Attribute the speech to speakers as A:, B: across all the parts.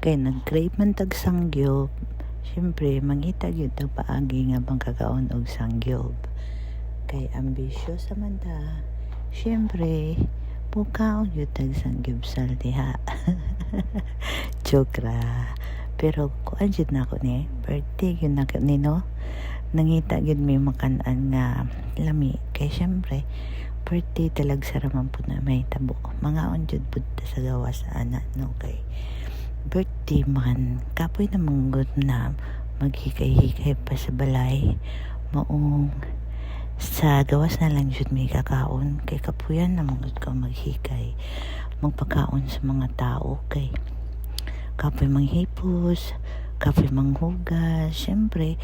A: Kay nag-crave man tag sangyup, syempre mangita gyud tag paagi nga pangkakaon og sangyup. Kay ambisyosa man ta, syempre mukaon gyud tag sangyup sa diha. Joke ra. Pero kuan jud na ako ni birthday gyud na ni no. Nangita gyud may makan-an nga lami. Kay syempre birthday talag saraman po na may tabo. Mangaon jud pud ta sa gawas ana no kay birthday man kapoy na manggod na maghikay-hikay pa sa balay maong sa gawas na lang jud may kakaon kay kapuyan na manggod ka maghikay magpakaon sa mga tao kay kapoy manghipos kapoy manghugas syempre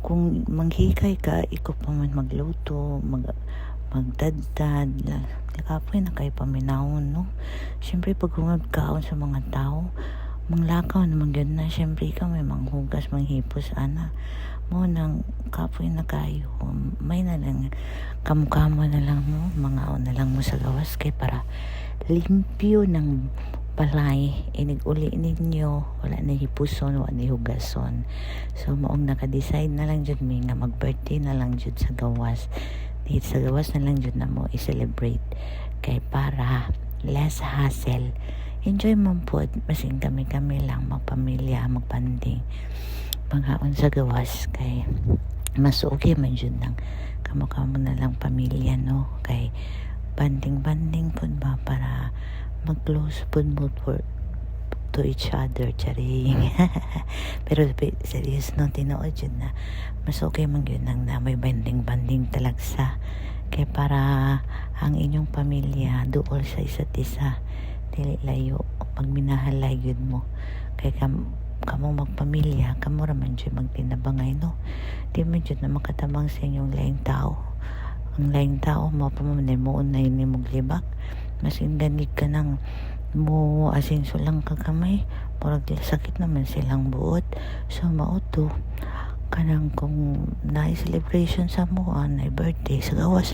A: kung manghikay ka ikaw pa man magluto magdadad kapoy na kay paminawon no syempre pag humagkaon sa mga tao manglakaw naman gyud na syempre ikaw may manghugas manghipos ana mo nang kapoy na kayo may na lang kamukamo na lang mo mangaon na lang mo sa gawas kay para limpyo ng balay inig-uli ninyo wala na hipuson wala na hugason so maong naka-decide na lang jud mi nga mag-birthday na lang jud sa gawas dito sa gawas na lang jud na mo i-celebrate kay para less hassle enjoy man po masing kami lang magpamilya magbanding panghaon sa gawas kay mas okay man jud nang kamo na lang pamilya no kay banding pud ba para mag-close pud mo for to each other charing. Pero serious no tinuod jud na mas okay man gyud nang na may banding talagsa kay para ang inyong pamilya duol sa isa't isa dili layo pagminahalay gyud mo kay kamo magpamilya kamo ra man jud magtinabangay no di man jud na makatabang sa inyong laing tao ang laing tao mo pa man mo unay ni moglibak mas ganit ka nang mo asinso lang kagamay murag sakit naman silang buot so mauto kanang kung na celebration sa mo na birthday sa gawas